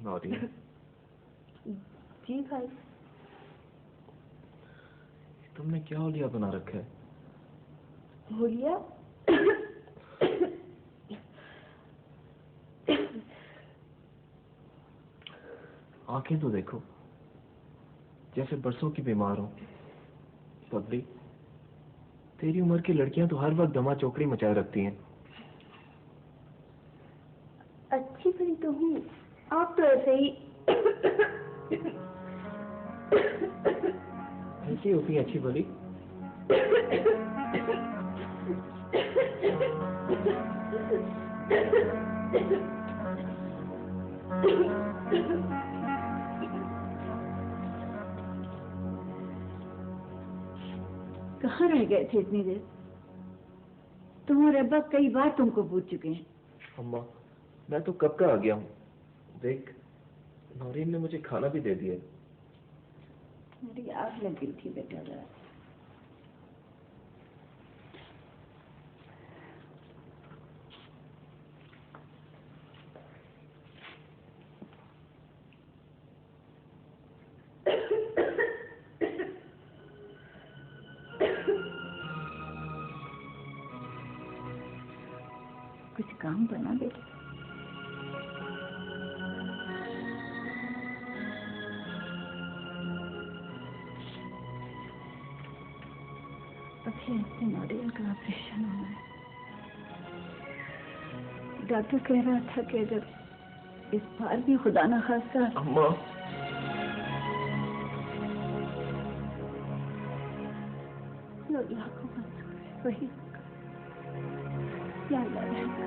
नौरीन। जी भाई। तुमने क्या होलिया बना रखा है? होलिया? आंखें तो देखो, जैसे बरसों की बीमार हो। बबली, तेरी उम्र की लड़कियां तो हर वक्त दमा चौकड़ी मचाए रखती हैं। अच्छी भली तो हूँ, आप तो ऐसे ही। ऐसी होती है अच्छी भली। कहाँ रह गए थे इतनी देर? तुम्हारे अब्बा कई बार तुमको पूछ चुके हैं। अम्मा, मैं तो कब का आ गया हूँ। देख, नौरीन ने मुझे खाना भी दे दिया। मेरी आग लग गई थी बेटा जरा। कुछ काम बना बेटा। अभी ऐसे नौरीन का ऑपरेशन होना है। डॉक्टर कह रहा था कि अगर इस बार भी खुदा न खास्ता। अम्मा, लाखों वही क्या रहेगा।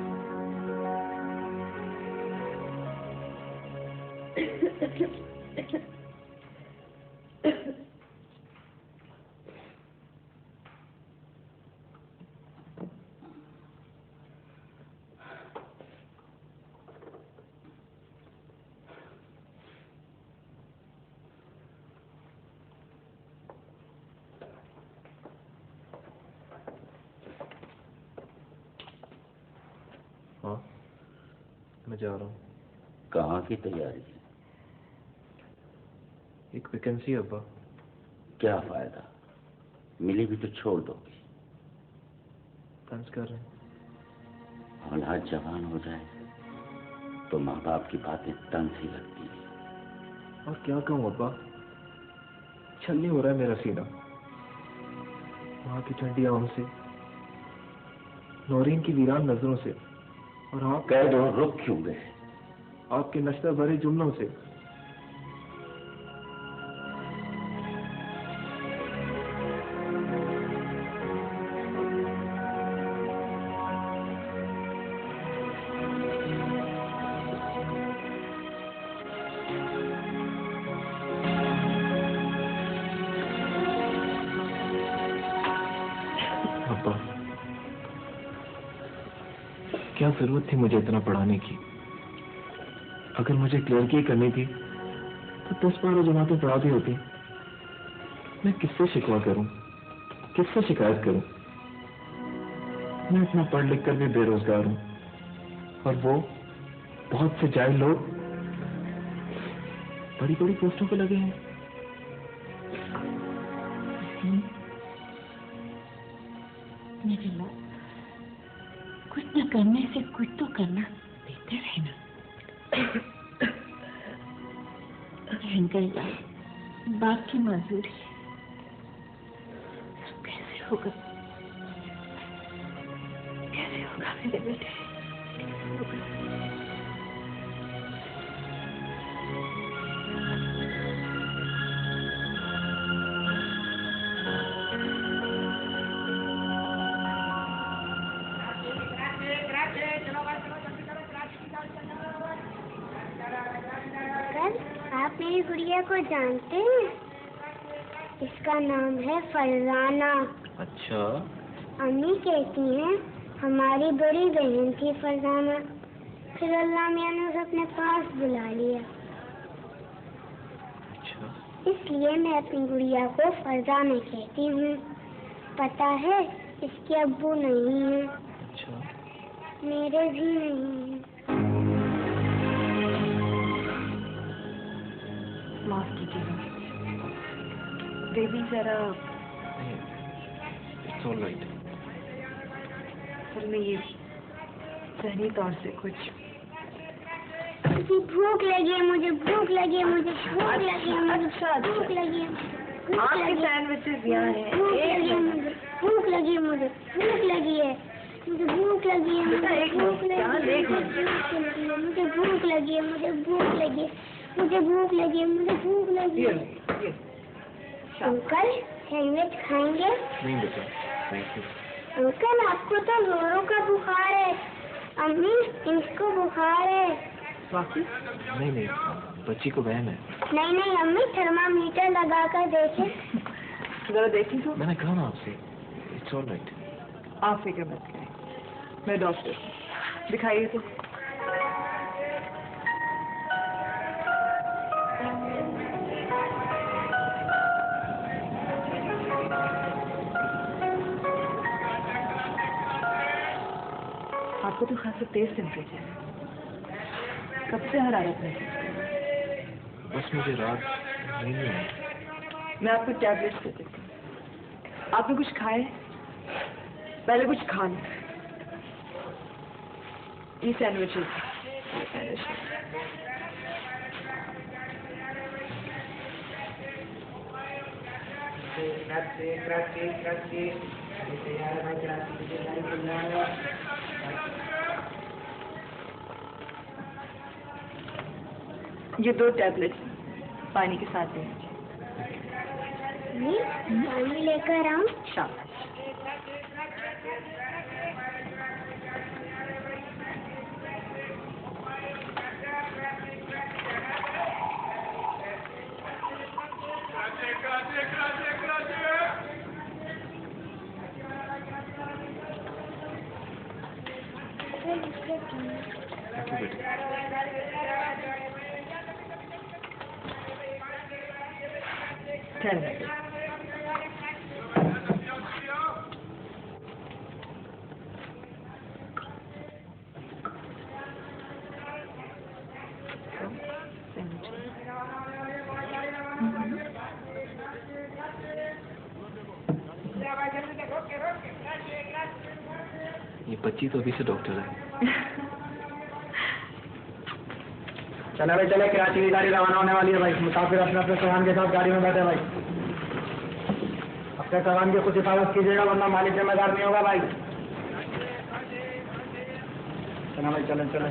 हाँ, मैं जा रहा हूँ। कहाँ की तैयारी है? एक वैकेंसी है अब्बा। क्या फायदा, मिली भी तो छोड़ दोगे। तंज कर रहे हैं। औलाद जवान हो जाए तो माँ बाप की बातें तंज ही लगती है। और क्या कहूँ अब्बा, छलनी हो रहा है मेरा सीना। वहाँ की ठंडी हवाओं से, नौरीन की वीरान नजरों से, और आप कह दो रुक क्यों गए? आपके नशा भरे जुमलों से। अब्बा, क्या जरूरत थी मुझे इतना पढ़ाने की? अगर मुझे क्लर्की करनी थी तो 10-12 जमातें पढ़ा दी होती। मैं किससे शिकवा करूं, किससे शिकायत करूं? मैं इतना पढ़ लिख कर भी बेरोजगार हूं, और वो बहुत से जाहिल लोग बड़ी बड़ी पोस्टों पे लगे हैं। मेरी माँ, कुछ न करने से कुछ तो करना बेहतर है ना। बाप की मंजूरी कैसे होगा, कैसे होगा मेरे बेटे? आप मेरी गुड़िया को जानते हैं? इसका नाम है फरजाना। अच्छा, अम्मी कहती हैं हमारी बड़ी बहन थी फरजाना, फिर अल्लाह मियां ने उसे अपने पास बुला लिया। अच्छा। इसलिए मैं अपनी गुड़िया को फरजाना कहती हूँ। पता है इसके अब्बू नहीं है। अच्छा। मेरे भी नहीं है। माफ कीजिएगा बेबी, जरा इट्स ऑल राइट। असल में ये जहनी तौर से कुछ मुझे भूख लगी है, मुझे भूख लगी है, मुझे भूख लगी है, मुझे अच्छा, भूख लगी है, आपके सैंडविचेस यहाँ हैं। भूख लगी है, मुझे भूख लगी है, मुझे भूख लगी है, मुझे भूख लगी है, बेटा, एक मिनट, क्या देख रहे हैं? मुझे भूख लगी है, मुझे भूख लगी है, मुझे भूख लगी है, मुझे भूख लगी है। ये अंकल सैंडविच खाएंगे? नहीं बेटा, थैंक यू। अंकल आपको तो जोरों का बुखार है। अम्मी इनको बुखार है। वाकई नहीं नहीं, बच्ची को वहम है। नहीं नहीं अम्मी, थर्मामीटर लगा कर देखे। जरा देखी तो। मैंने कहा ना आपसे, इट्स ऑल राइट। आप फिक्र मत करें, मैं डॉक्टर हूँ। दिखाइए तो। आपको तो खासा तेज टेम्परेचर है। कब से हरारत है? बस मुझे रात नींद नहीं आई। मैं आपको टैबलेट्स दे देती हूँ। आपने कुछ खाए? पहले कुछ खा लो। ये सैंडविचेस। ये 2 टैबलेट्स पानी के साथ दें। पानी लेकर आऊं? शाबाश। थैंक यू बेटा। ठहर। ये बच्ची तो अभी से डॉक्टर है। चले भाई चले, कराची की गाड़ी रवाना होने वाली है भाई। मुसाफिर अपने अपने सामान के साथ गाड़ी में बैठे भाई। अपने सामान की कुछ हिफाजत कीजिएगा, वरना मालिक जिम्मेदार नहीं होगा भाई। चलो भाई चले चले।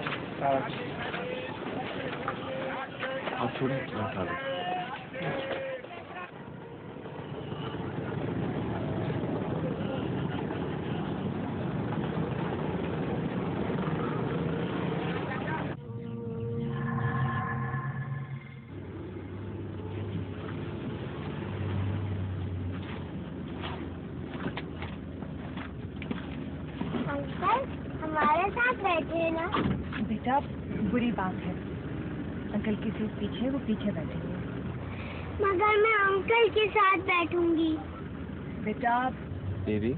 आप छोड़े, मैं उठा लूँ। अंकल हमारे साथ बैठे ना। बेटा बुरी बात है, अंकल की सीट पीछे है, वो पीछे बैठे हैं। मगर मैं अंकल के साथ बैठूंगी। बेटा बेबी,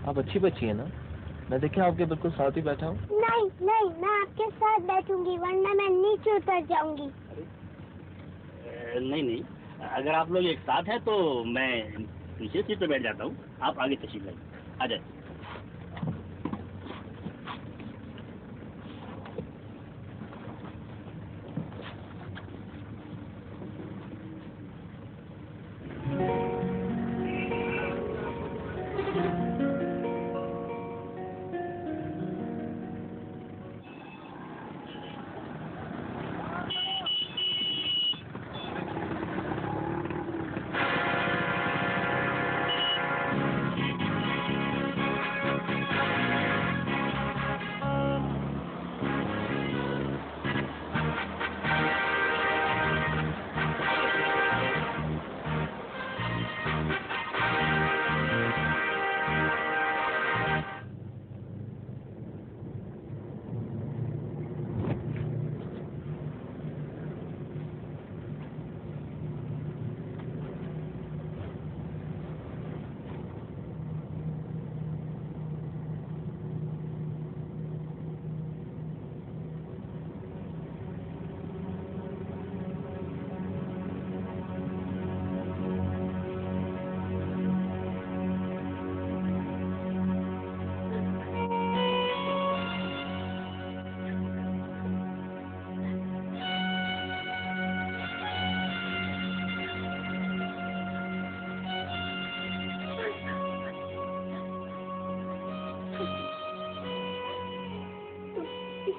आप अच्छी बच्ची है ना? मैं देखे आपके बिल्कुल साथ ही बैठा हूँ। नहीं नहीं, मैं आपके साथ बैठूंगी, वरना मैं नीचे उतर जाऊंगी। नहीं नहीं, अगर आप लोग एक साथ हैं तो मैं पीछे सीट पे बैठ जाता हूँ, आप आगे तशरीफ लाइए। आ जाए।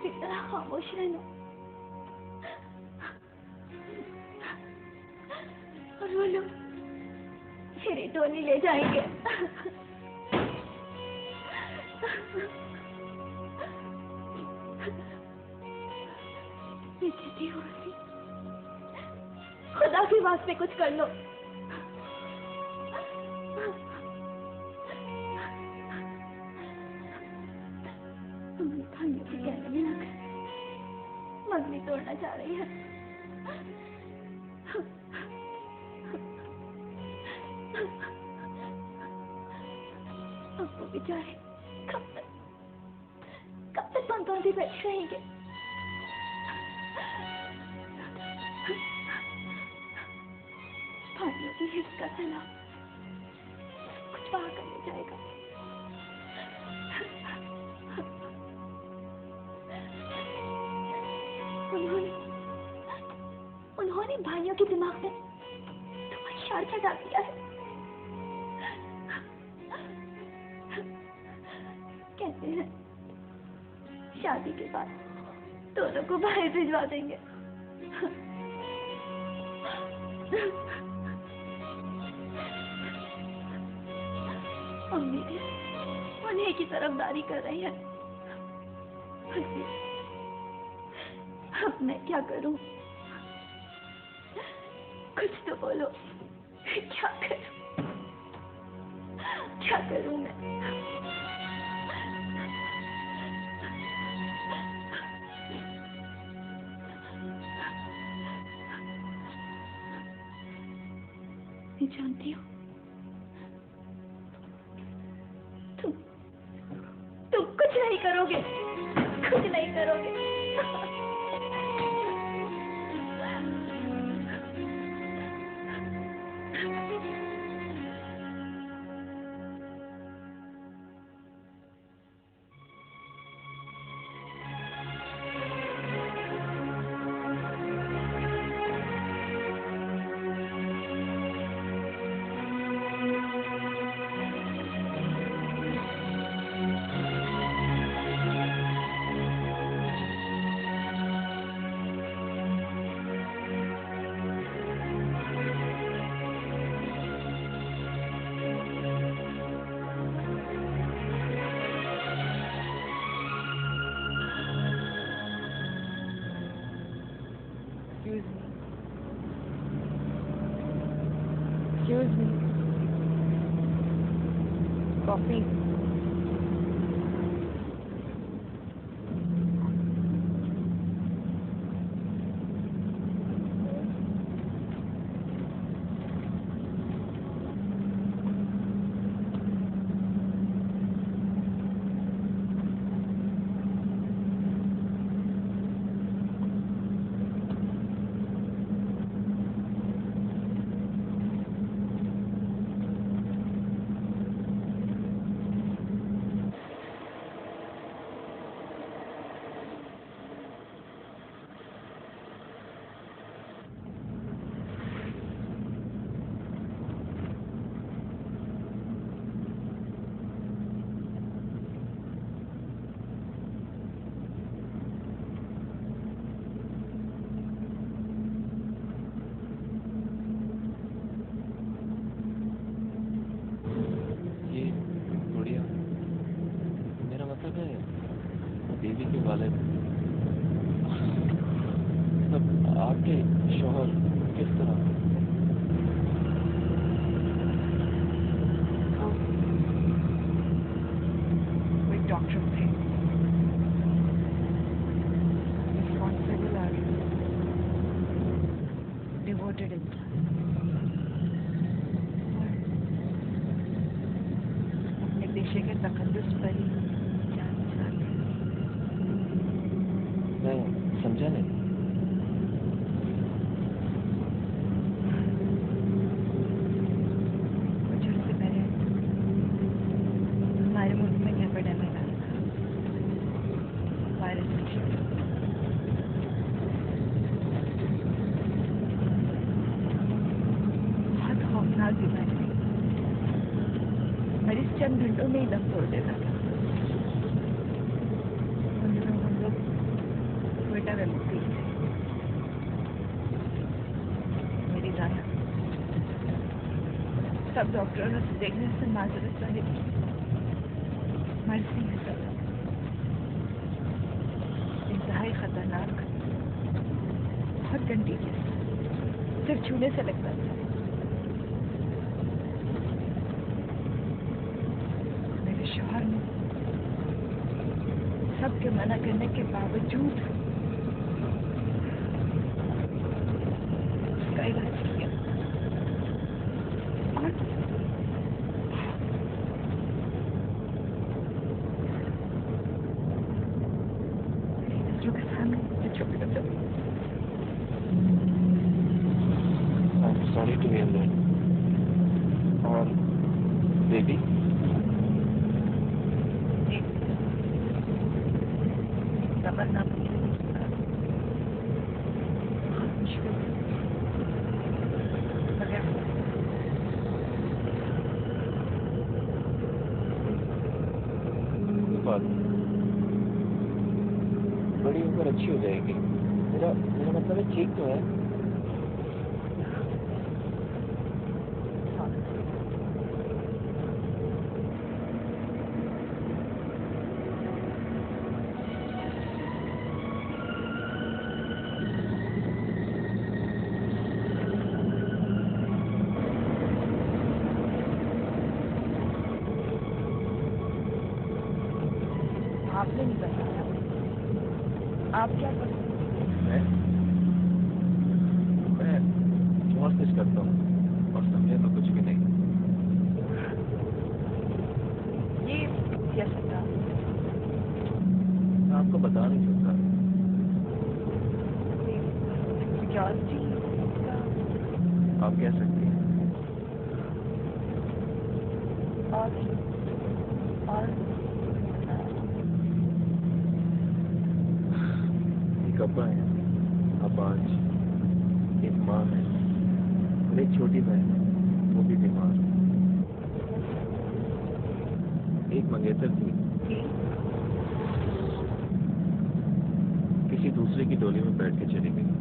किसी तरह खामोश रहना और वो लोग मेरी डोली ले जाएंगे। मैं कहती हूँ खुदा के वास्ते कुछ कर लो। मम्मी भाइयों के कहने में आकर मंगनी तोड़ना चाह रही है। अब वो बेचारे कब तक पंतोंती बैठे रहेंगे। भाइयों की हिफ्ज का सलाम कुछ बाहर कर ले जाएगा। उन्होंने भाइयों के दिमाग में तुम्हारी शार डाल दिया है। कहते हैं शादी के बाद दोनों को बाहर भिजवा देंगे। अम्मी उन्हीं की तरफदारी कर रही है। अब मैं क्या करूं? कुछ तो बोलो। क्या करूं मैं? मैं जानती हूँ तुम कुछ नहीं करोगे, कुछ नहीं करोगे। Excuse me. Coffee. देवी के वालिद सब आपके शौहर किस तरह? कोई डॉक्टर थे, रिस्पॉन्सिबल और डिवोटेड इंसान, अपने पेशे के तकद्दुस पर ही जान चाहते। मैं समझा नहीं। कुछ अर्से पहले हमारे मुल्क में एपिडेमिक आया था, वायरस की शिकायत। बहुत खौफनाक बीमारी थी, मरीज चंद घंटों में ही दम तोड़ देता था। हम लोग सब डॉक्टरों ने उसे देखने से माजरत जाहिर की। मर्जी है सब, इंतहाई खतरनाक, बहुत कंटीजियस, सिर्फ छूने से लगता था। मेरे शौहर ने सबके मना करने के बावजूद उसका इलाज किया और जो के सामने छोटे बच्चों I'm sorry to hear that. और बेबी तमन्ना बड़ी होकर अच्छी हो जाएगी। मेरा मेरा मतलब है ठीक तो है। आपने नहीं बताया आप क्या करते मैं बहुत कुछ करता हूँ और समझे तो कुछ भी नहीं। ये कैसे था? मैं आपको बता नहीं सकता। सिक्योरिटी का आप कह सकती हैं। और एक अब्बा है, अब्बाज, एक माँ है और एक छोटी बहन है, वो भी बीमार। एक मंगेतर थी, किसी दूसरे की डोली में बैठ के चली गई।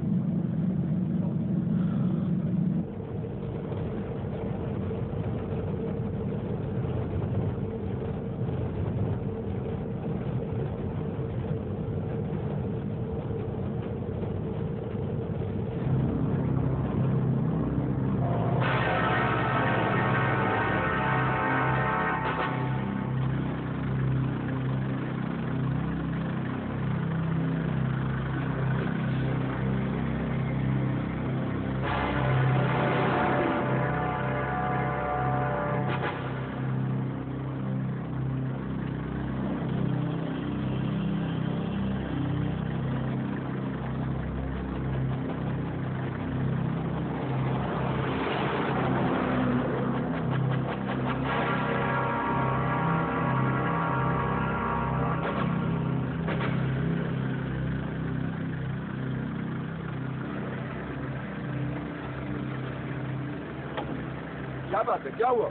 क्या बात है, क्या हुआ?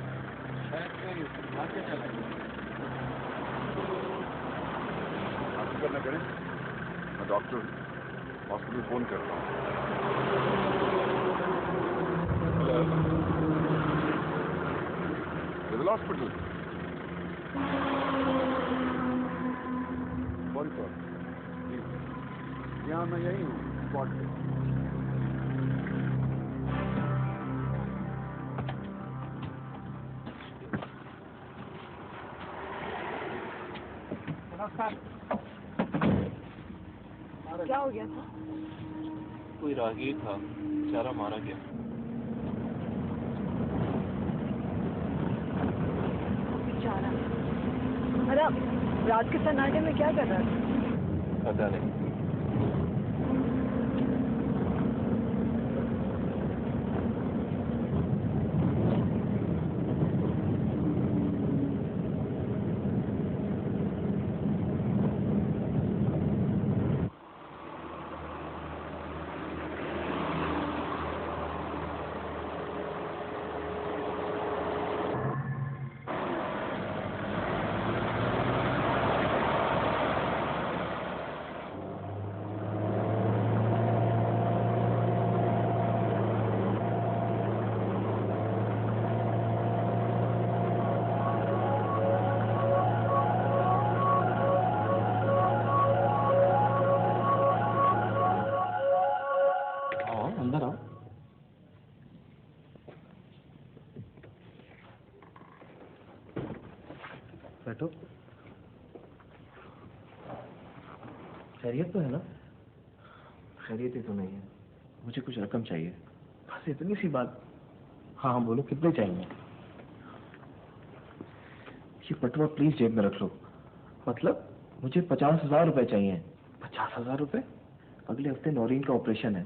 आप फिक्र न करें, मैं डॉक्टर हॉस्पिटल फोन करता हूँ। सिविल हॉस्पिटल फोन कर। यहाँ मैं यही हूँ स्पॉट पे। क्या हो गया था? कोई राहगीर था, बेचारा मारा गया। बेचारा। अरे रात के सन्नाटे में क्या कर रहा था? पता नहीं। बैठो। खैरियत तो है ना? खैरियत ही तो नहीं है। मुझे कुछ रकम चाहिए, बस इतनी सी बात। हाँ हाँ बोलो, कितने चाहिए? ये पटवा प्लीज जेब में रख लो। मतलब? मुझे 50,000 रुपए चाहिए। 50,000 रुपए? अगले हफ्ते नौरीन का ऑपरेशन है।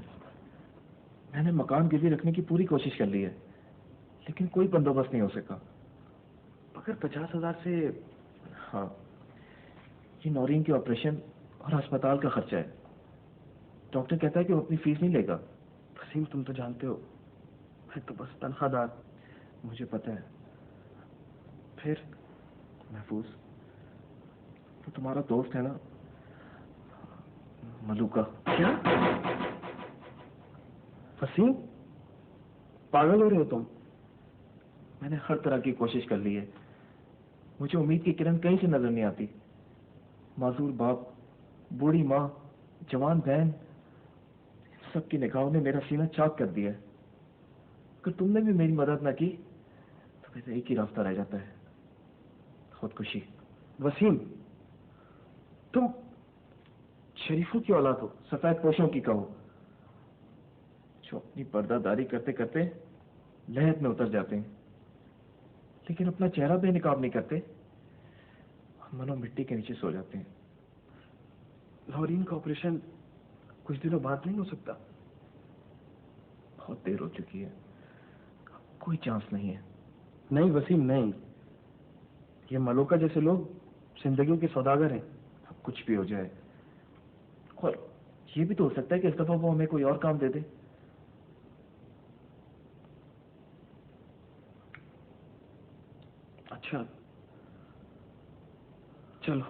मैंने मकान गिरवी रखने की पूरी कोशिश कर ली है, लेकिन कोई बंदोबस्त नहीं हो सका। अगर 50,000 से, हाँ, ये नौरीन के ऑपरेशन और अस्पताल का खर्चा है। डॉक्टर कहता है कि वो अपनी फीस नहीं लेगा। वसीम, तुम तो जानते हो मैं तो बस तनख्वाहदार। मुझे पता है। फिर महफूज, वो तुम्हारा दोस्त है ना, मलूका। क्या? वसीम, पागल हो रहे हो तुम? मैंने हर तरह की कोशिश कर ली है। मुझे उम्मीद की किरण कहीं से नजर नहीं आती। माजूर बाप, बूढ़ी माँ, जवान बहन, सबकी निगाहों ने मेरा सीना चाक कर दिया है। अगर तुमने भी मेरी मदद ना की तो मेरा एक ही रास्ता रह जाता है, खुदकुशी। वसीम, तुम शरीफों की औलाद हो, सफेद पोशों की कहो, जो अपनी पर्दादारी करते करते लहद में उतर जाते हैं, लेकिन अपना चेहरा बेनकाब नहीं करते और मनो मिट्टी के नीचे सो जाते हैं। नौरीन का ऑपरेशन कुछ दिनों बाद नहीं हो सकता? बहुत देर हो चुकी है, कोई चांस नहीं है। नहीं वसीम, नहीं। ये मलोका जैसे लोग जिंदगी के सौदागर हैं। अब कुछ भी हो जाए, और ये भी तो हो सकता है कि इस दफा वो हमें कोई और काम दे दे। अच्छा, चलो।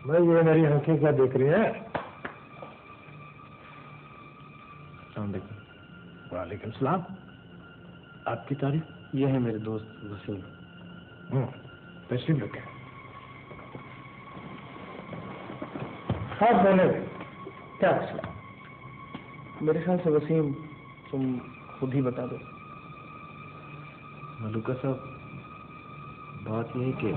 भाई ये मेरी आंखें क्या देख रही है? वालेकुम सलाम। आपकी तारीफ? ये है मेरे दोस्त वसीम। तशरीफ रखें। आप बोले, क्या मसला? मेरे ख्याल से वसीम, तुम खुद ही बता दो। मलूका साहब, बात यह है कि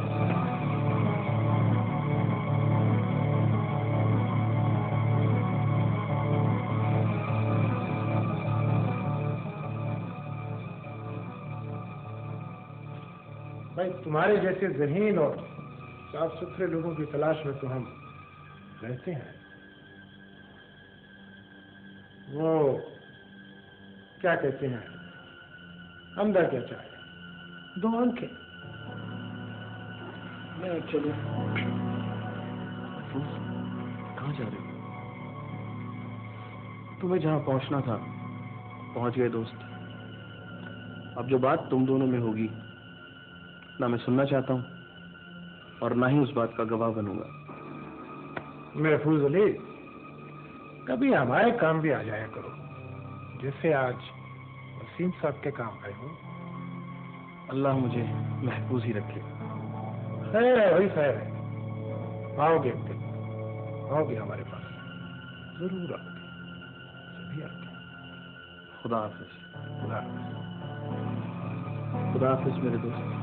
भाई तुम्हारे जैसे ज़हीन और साफ सुथरे लोगों की तलाश में तो हम रहते हैं। वो क्या कहते हैं, अंदर क्या चाहे? 2 आंखें। मैं चलो। कहाँ जा रहे हो? तुम्हें जहाँ पहुँचना था पहुँच गए दोस्त। अब जो बात तुम दोनों में होगी ना मैं सुनना चाहता हूँ और ना ही उस बात का गवाह बनूंगा। महफूज अली, कभी हमारे काम भी आ जाया करो, जैसे आज वसीम साहब के काम आए हो। अल्लाह मुझे महफूज ही रखे। खैर है भाई, खैर है। आओगे एक दिन, आओगे हमारे पास, जरूर आओगे, सभी आते हैं। खुदा हाफिज। खुदा हाफिज। खुदा हाफिज मेरे दोस्त।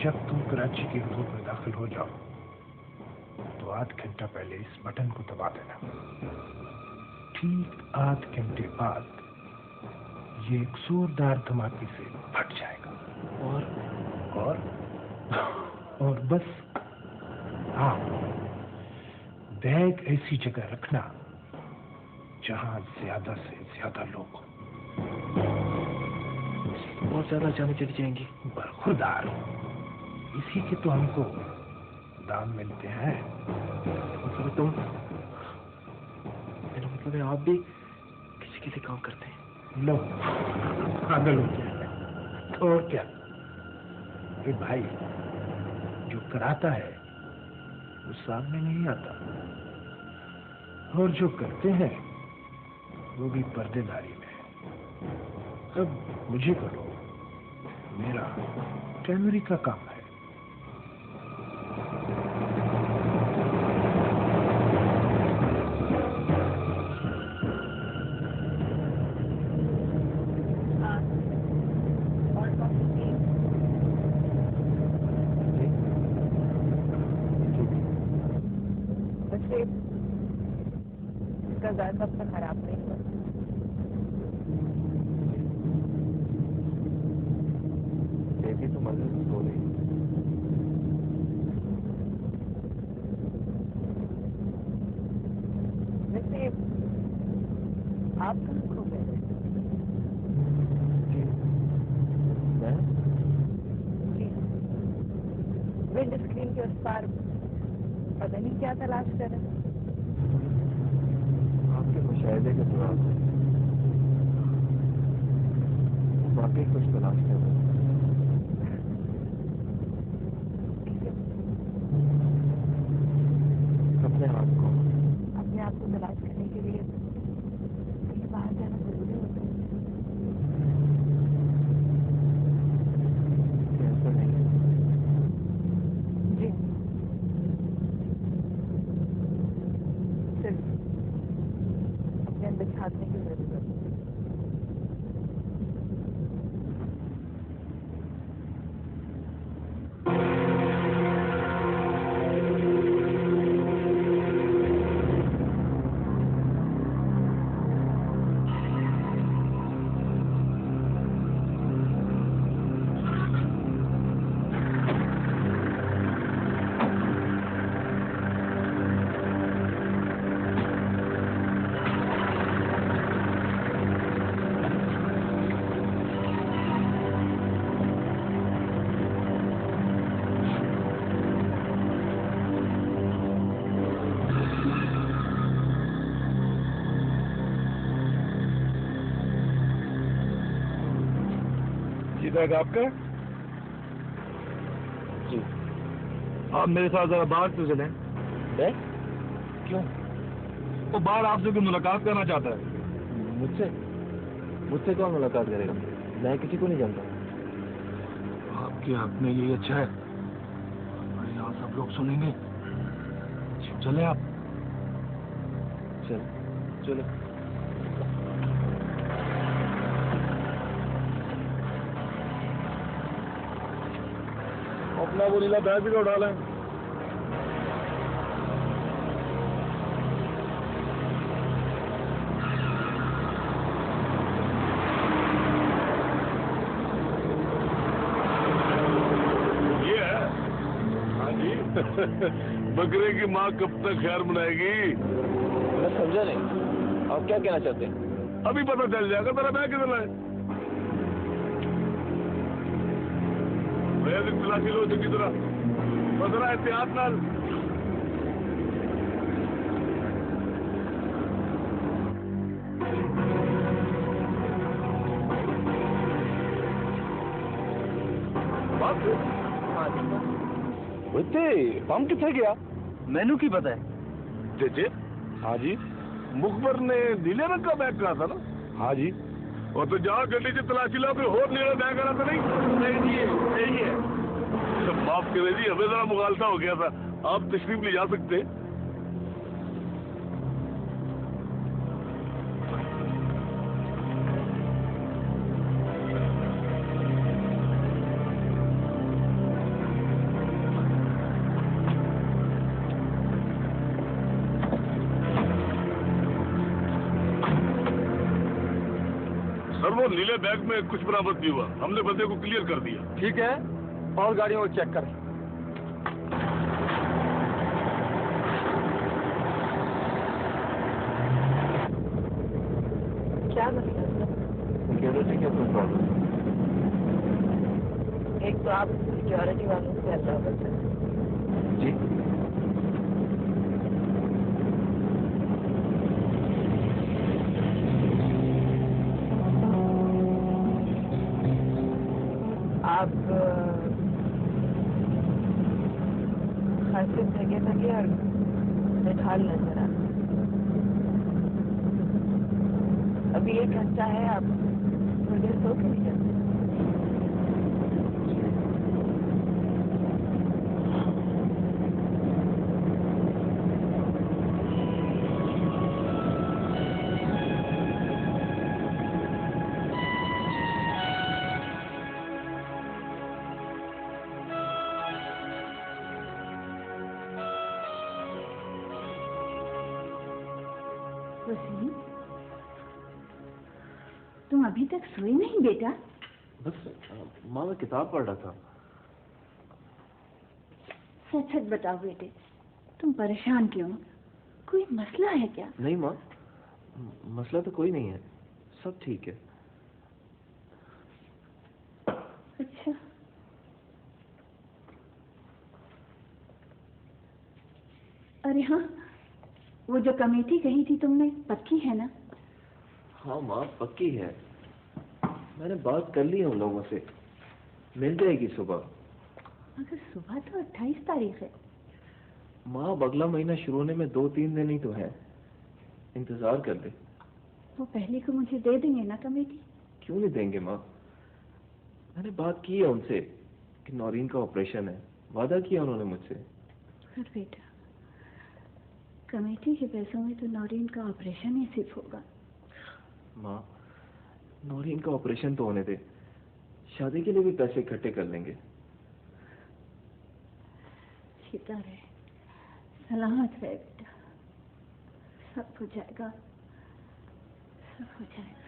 जब तुम कराची की हदूद में दाखिल हो जाओ तो आध घंटा पहले इस बटन को दबा देना। ठीक आध घंटे बाद ये एक जोरदार धमाके से फट जाएगा। और बस। हाँ, बैग ऐसी जगह रखना जहां ज्यादा से ज्यादा लोग हो। बहुत ज्यादा जाने चली जाएंगी। बरखुरदार, इसी के तो हमको दाम मिलते हैं। मतलब मेरा मतलब है आप भी किसी किसी काम करते हैं। लो, पागल हो गया है तो और क्या। ये भाई जो कराता है वो सामने नहीं आता, और जो करते हैं वो भी पर्देदारी में। अब मुझे करो, मेरा कैमरे का काम है। इसका जायका अब तक खराब नहीं हुआ। बेबी तो मंदिर में सो रही है। वैसे आप कहाँ खो गए थे? मैं जी, विंड स्क्रीन के उस पार पता नहीं क्या तलाश कर रहे हैं। आपके मुशाहिदे के सुराग से वाकई कुछ तलाश कर रहे हैं। अपने आप को तलाश करने के लिए कहीं बाहर जाना जरूरी होता है। ऐसा नहीं है। जी, सिर्फ अपने अंदर झांकने की जरूरत है। बैग आपका? जी। आप मेरे साथ जरा बाहर से चलें। बैग? क्यों? वो बाहर आपसे कोई मुलाकात करना चाहता है। मुझसे कौन मुलाकात करेगा? मैं किसी को नहीं जानता। आपके हक में यही अच्छा है, और यहाँ सब लोग सुनेंगे। चले आप। चलो। अपना वो नीला बैग भी तो उठा लें। ये है? हाँ जी। बकरे की माँ कब तक खैर मनाएगी? मैं समझा नहीं, आप क्या कहना चाहते हैं? अभी पता चल जाएगा। तेरा बैग किधर है? तलाशी लो चंगी तरह, बदरा एहतियात नाल। बम कितने गया? मैनू की पता है? जे हाँ जी, मुखबर ने नीले रंग का बैग कहा था ना? हाँ जी। और तो जहाँ गड्डी से तलाशी लो कोई और नीला बैग करा था नहीं? नहीं है। माफ करें जी, हमें जरा मुगालता हो गया था। आप तशरीफ ले जा सकते हैं। सर वो नीले बैग में कुछ बरामद नहीं हुआ, हमने बंदे को क्लियर कर दिया। ठीक है, और गाड़ियों को चेक कर। क्या मसला है? सिक्योरिटी का कोई प्रॉब्लम? एक तो आप सिक्योरिटी वालों से अल्लाह बचाए। जी आप खासे थके थके और बेहाल नजर आ रहे हैं। अभी 1 घंटा है, आप थोड़ी देर सो के नहीं जाते? वसीम, तुम अभी तक सोए नहीं बेटा? बस माँ मैं किताब पढ़ रहा था। सच सच बताओ बेटे, तुम परेशान क्यों? कोई मसला है क्या? नहीं माँ, मसला तो कोई नहीं है, सब ठीक है। अच्छा, अरे हाँ, वो जो कमेटी कही थी तुमने, पक्की है ना? हाँ माँ पक्की है, मैंने बात कर ली है उन लोगों से, मिल जाएगी सुबह। मगर सुबह तो 28 तारीख है। माँ अगला महीना शुरू होने में 2-3 दिन ही तो है, इंतजार कर ले। वो पहले को मुझे दे देंगे ना कमेटी? क्यों नहीं देंगे माँ, मैंने बात की है उनसे कि नौरीन का ऑपरेशन है, वादा किया उन्होंने मुझसे। पर बेटा, कमेटी के पैसों में तो नौरीन का ऑपरेशन ही सिर्फ होगा। माँ नौरीन का ऑपरेशन तो होने दे, शादी के लिए भी पैसे इकट्ठे कर लेंगे। सीता रहे, सलामत रहे बेटा, सब हो जाएगा, सब हो जाएगा।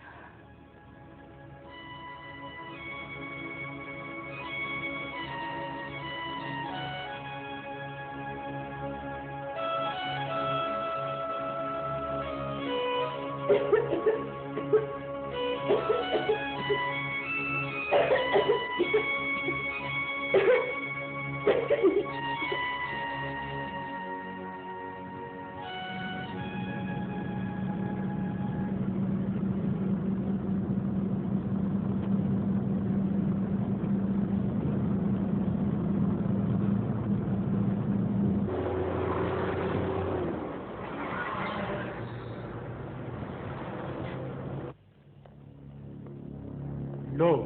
लोग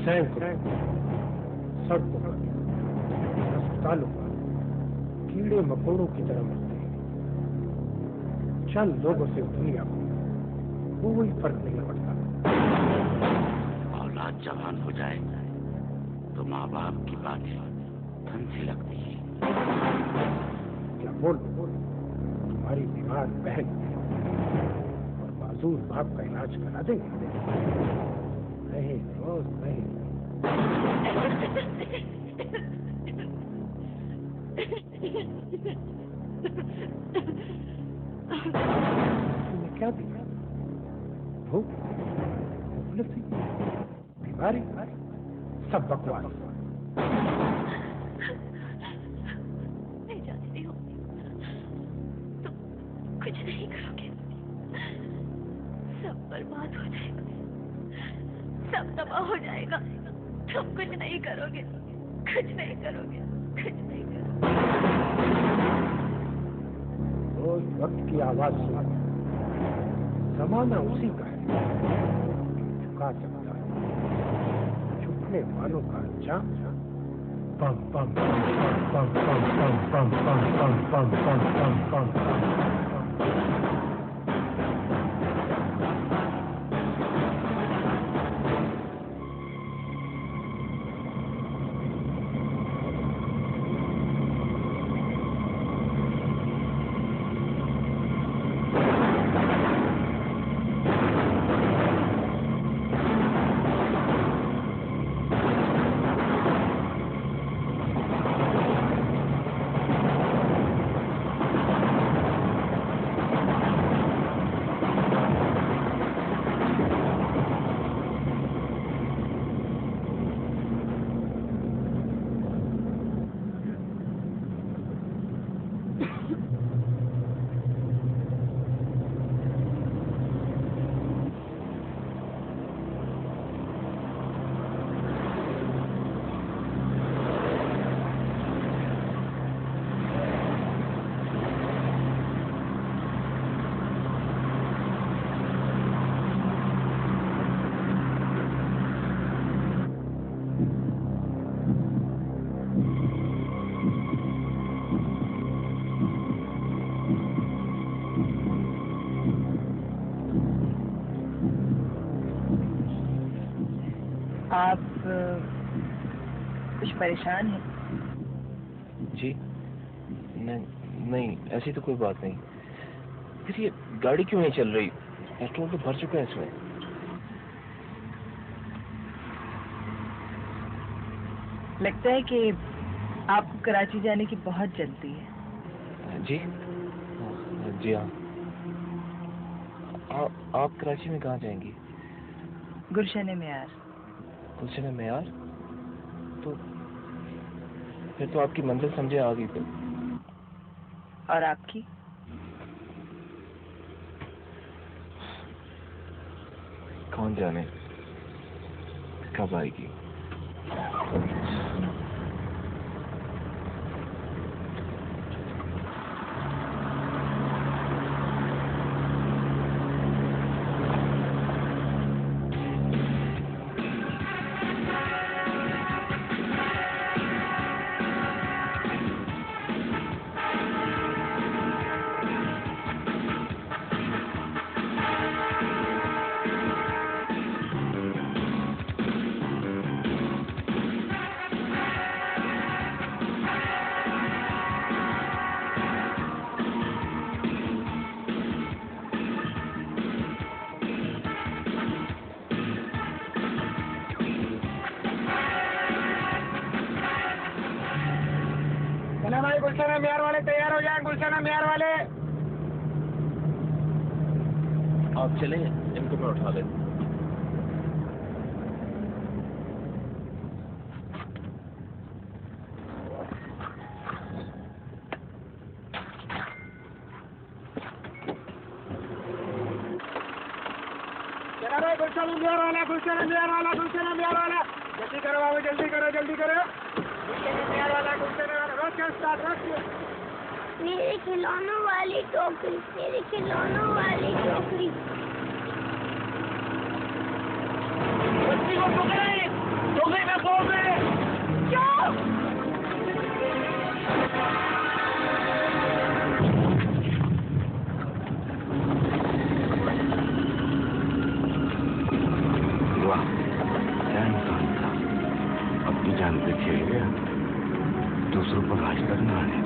सैकड़ों सड़कों पर, अस्पतालों पर कीड़े मकोड़ों की तरह मरते हैं। चंद लोगों से दुनिया को कोई फर्क नहीं पड़ता। औलाद जवान हो जाए तो माँ बाप की बातें धन सी लगती है। क्या बोल तुम्हारी बीमार बहन और माजूर बाप का इलाज करा देंगे? नहीं रोज नहीं। तुमने क्या दिया? भूख, मुफलिसी, बीमारी, सब बकवास। मैं जानती हूँ तुम कुछ नहीं करोगे, सब बर्बाद हो जाएगा, सब तबाह हो जाएगा। तुम कुछ नहीं करोगे, कुछ नहीं करोगे, कुछ नहीं करोगे। रोज वक्त की आवाज सुना, जमाना उसी का है, झुका सकता है। झुकने वालों का अंजाम पम पम पम पम पम पम पम पम पम पम पम पम पम पम। आप कुछ परेशान हैं? जी नहीं, ऐसी तो कोई बात नहीं। फिर ये गाड़ी क्यों नहीं चल रही? पेट्रोल तो भर चुका है इसमें। लगता है कि आपको कराची जाने की बहुत जल्दी है। जी जी हाँ। आप कराची में कहाँ जाएंगी? गुलशन मेयार। गुलशन मेयार? तो फिर तो आपकी मंजिल समझे आ गई फिर। और आपकी? कौन जाने कब आएगी। भाई गुलशन मेयार वाले तैयार हो जाए। गुलशन मेयार वाले आप चले, इनको मैं उठा लेता। चला भाई गुलशन मेयार वाला, गुलशन मेयार वाला, गुलशन मेयार वाला। जल्दी करो बाबू, जल्दी करो, जल्दी करो। गुलशन मेयार वाला, गुलशन वाला। रोक के उस्ताद, रोक के। मेरे खिलौनों वाली टोकरी, मेरे खिलौनों वाली टोकरी। बच्ची को पकड़े, टोकरी में खोल दे। वाह, क्या इंसान था। अपनी जान पे खेल गया, दूसरों पर राज करना आने।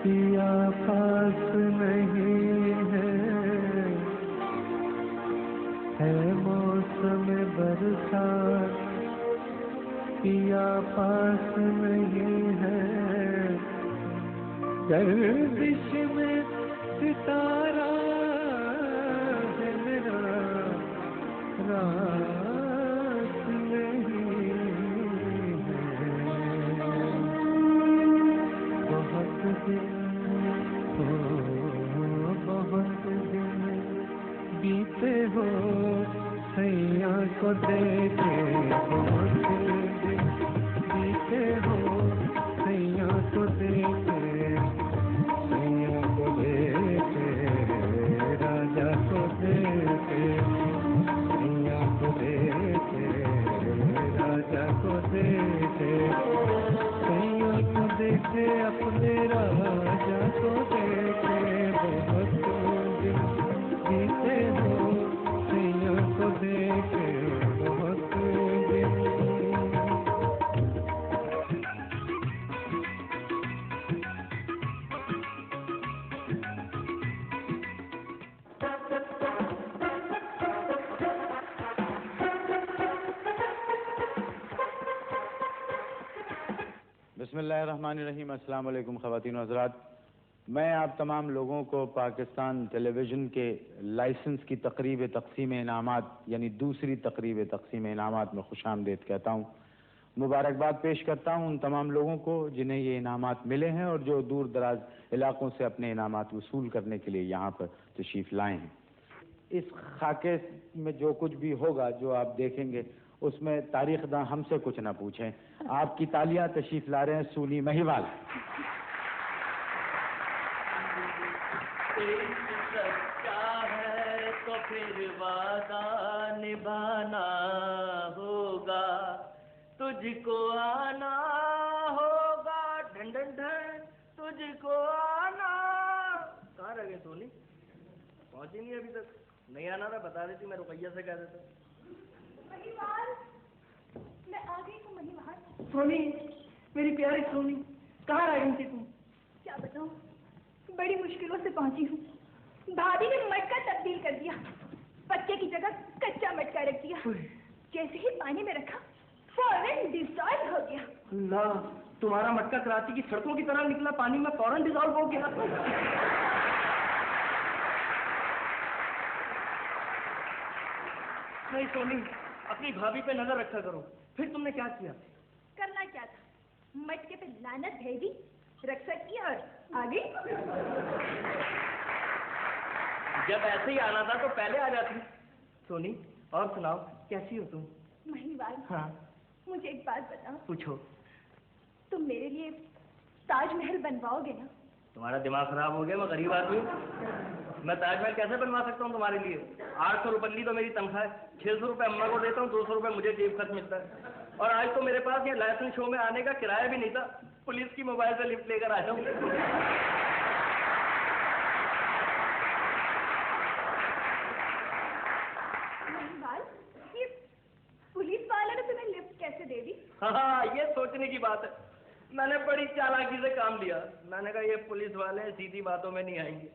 पिया पास नहीं है मौसम बरसात, पिया पास नहीं है। गर्दिश में सितारा है मेरा, रात नहीं है। बहुत दिन बीते हो सैया को देखे, बहुत दिन बीते हो सैया को देखे। बिस्मिल्लाहिर्रहमानिर्रहीम। अस्सलाम वालेकुम ख़वातीन व हज़रात। मैं आप तमाम लोगों को पाकिस्तान टेलीविज़न के लाइसेंस की तकरीब तक़सीम इनामात यानी दूसरी तकरीब तक़सीम इनामात में खुशामदीद कहता हूँ। मुबारकबाद पेश करता हूँ उन तमाम लोगों को जिन्हें ये इनामात मिले हैं और जो दूर दराज इलाकों से अपने इनामात वसूल करने के लिए यहाँ पर तशरीफ़ लाए हैं। इस खाके में जो कुछ भी होगा, जो आप देखेंगे, उसमें तारीखदां हमसे कुछ ना पूछें। आपकी तालियां तशरीफ ला रहे हैं सूनी महिवाल। सच्चा है तो फिर वादा निभाना होगा, तुझको आना होगा, ढन ढन ढन तुझको आना। कहाँ रह गए सोनी? पहुंची नहीं अभी तक। नहीं आना था बता देती, मैं रुपैया से कह देता। महिवाल, मैं आ गई हूँ महिवाल। सोनी, मेरी प्यारी सोनी, कहाँ रह गई थी तुम? क्या बताऊँ, बड़ी मुश्किलों से पहुंची हूँ। भाभी ने मटका तब्दील कर दिया, पक्के की जगह कच्चा मटका रख दिया। जैसे ही पानी में रखा फौरन डिसॉल्व हो गया। अल्लाह, तुम्हारा मटका कराची की सड़कों की तरह निकला, पानी में फौरन डिसॉल्व हो गया। नहीं सोनी, अपनी भाभी पे नजर रखा करो। फिर तुमने क्या किया? करना क्या था, मटके पे लानत भेजी, रक्षक किया और आ गई। जब ऐसे ही आना था तो पहले आ जाती। सोनी, और सुनाओ, कैसी हो तुम? महिवाल, हाँ, मुझे एक बात बताओ। पूछो। तुम मेरे लिए ताजमहल बनवाओगे ना? तुम्हारा दिमाग खराब हो गया? मैं गरीब आदमी हूँ, मैं ताजमहल कैसे बनवा सकता हूँ तुम्हारे लिए? 800 रुपये तो मेरी तनख्वाह है, 600 रुपये अम्मा को देता हूँ, 200 रुपये मुझे जेब खर्च मिलता है। और आज तो मेरे पास ये लाइसेंस शो में आने का किराया भी नहीं था, पुलिस की मोबाइल से लिफ्ट लेकर आ जाऊँ। ये पुलिस वाले ने तुम्हें लिफ्ट कैसे दे दी? हाँ, ये सोचने की बात है। मैंने बड़ी चालाकी से काम लिया। मैंने कहा ये पुलिस वाले सीधी बातों में नहीं आएंगे।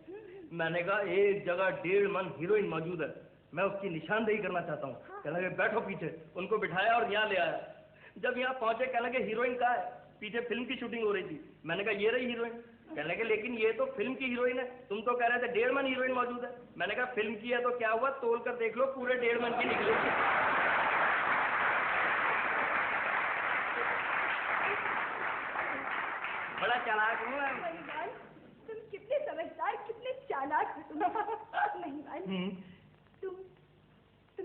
मैंने कहा एक जगह 1.5 मन हीरोइन मौजूद है, मैं उसकी निशानदेही करना चाहता हूँ। कहने लगे बैठो पीछे। उनको बिठाया और यहाँ ले आया। जब यहाँ पहुंचे कहने लगे हीरोइन कहाँ है? पीछे फिल्म की शूटिंग हो रही थी। मैंने कहा ये रही हीरोइन। कहने लगे लेकिन ये तो फिल्म की हीरोइन है, तुम तो कह रहे थे 1.5 मन हीरोइन मौजूद है। मैंने कहा फिल्म की है तो क्या हुआ, तोल कर देख लो, पूरे 1.5 मन की निकलेगी। बड़ा चालाक हूँ मैं। तुम कितने समझदार, कितने चालाक हो तुम। नहीं, तुम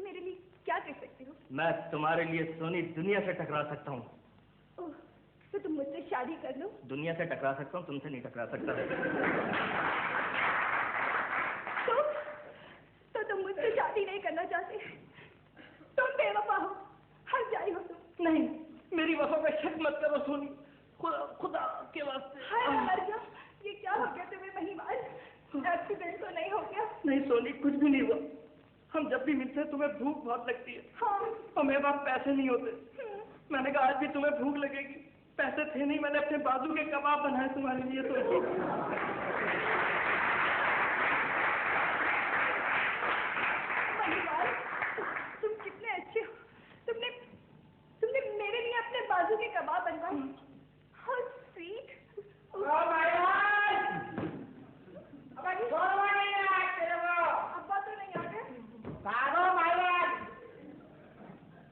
मेरे लिए क्या कर सकते हो? मैं तुम्हारे लिए सोनी दुनिया से टकरा सकता हूँ। ओह, तो तुम मुझसे शादी कर लो। दुनिया से टकरा सकता हूँ, तुमसे नहीं टकरा सकता। तो तुम मुझसे शादी नहीं करना चाहते? तुम बेवफा हो, हर जाई हो तुम। नहीं, मेरी वफा पे शक मत करो सोनी, खुदा के वास्ते। हाय मर गया, ये क्या हो गया तुम्हें महिवाल? एक्सीडेंट तो नहीं हो गया? नहीं सोनी, कुछ भी नहीं हुआ। हम जब भी मिलते हैं तुम्हें भूख बहुत लगती है। हाँ। और मेरे पास पैसे नहीं होते। मैंने कहा आज भी तुम्हें भूख लगेगी। पैसे थे नहीं, मैंने अपने बाजू के कबाब बनाए तुम्हारे लिए। तो महिवाल, तुम कितने अच्छे हो। तुमने मेरे लिए अपने बाजू के कबाब बनवाए। How sweet. अब्बा तो नहीं आ गए?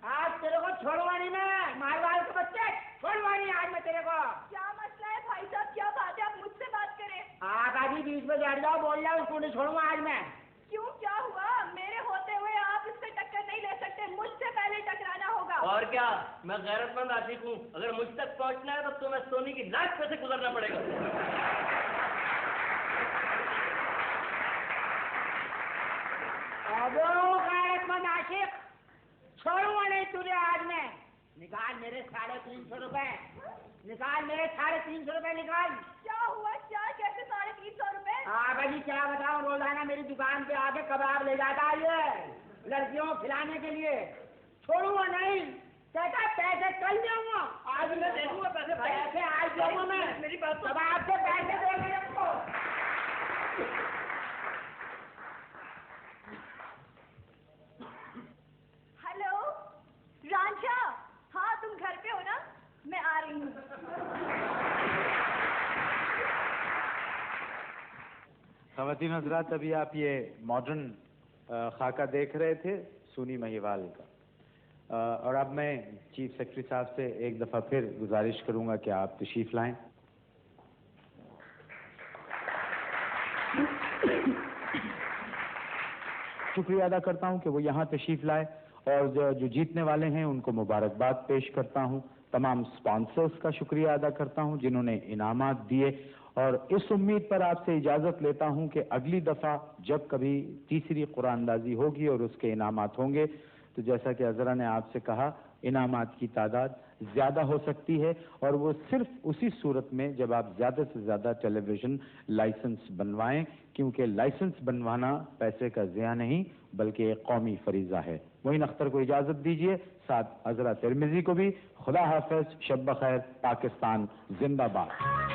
आज तेरे को छोड़वानी में मारवाल के बच्चे छोड़वानी आज मैं तेरे को। क्या मसला है भाई साहब, क्या बात है? आप मुझसे बात करें। आकाजी बीच में बैठ जाओ, बोल जाओ, उसको नहीं छोड़ूंगा आज मैं। क्यों, क्या हुआ? मेरे होते हुए आप इससे टक्कर नहीं ले सकते, मुझसे पहले टकराना होगा। और क्या, मैं गैरतमंद आशिक हूँ। अगर मुझ तक पहुँचना है तो तुम्हें सोनी की नाक पे से गुजरना पड़ेगा। गैरतमंद आशिक, छोड़ूंगा नहीं तुझे आज मैं। निकाल मेरे 350 रुपए, निकाल मेरे 350 रुपए निकाल। क्या हुआ, क्या, कैसे 350 रुपए? भाई क्या बताऊं, रोजाना मेरी दुकान पे आके कबाब ले जाता है ये लड़कियों को खिलाने के लिए। छोड़ूंगा नहीं, कहता पैसे कल दूंगा। आज मैं दे दूंगा पैसे। पैसे आज दूंगा मैं, मेरी बात। कबाब से पैसे देंगे आपको। हेलो रांझा, हाँ तुम घर पे हो ना? मैं आ रही हूँ। ख़वातीन हज़रात, अभी आप ये मॉडर्न खाका देख रहे थे सुनी महिवाल का, और अब मैं चीफ सेक्रेटरी साहब से एक दफ़ा फिर गुजारिश करूंगा कि आप तशरीफ लाएं। शुक्रिया अदा करता हूं कि वो यहाँ तशरीफ लाए, और जो जीतने वाले हैं उनको मुबारकबाद पेश करता हूं। तमाम स्पॉन्सर्स का शुक्रिया अदा करता हूं जिन्होंने इनामात दिए, और इस उम्मीद पर आपसे इजाज़त लेता हूं कि अगली दफ़ा जब कभी तीसरी कुरानंदाजी होगी और उसके इनामात होंगे, तो जैसा कि अज़रा ने आपसे कहा, इनामात की तादाद ज़्यादा हो सकती है, और वो सिर्फ उसी सूरत में जब आप ज़्यादा से ज़्यादा टेलीविज़न लाइसेंस बनवाएं, क्योंकि लाइसेंस बनवाना पैसे का ज़िया नहीं बल्कि एक कौमी फरीज़ा है। मोइन अख्तर को इजाज़त दीजिए, साथ अज़रा तिरमिज़ी को भी। खुदा हाफ़िज़, शब बख़ैर, पाकिस्तान जिंदाबाद।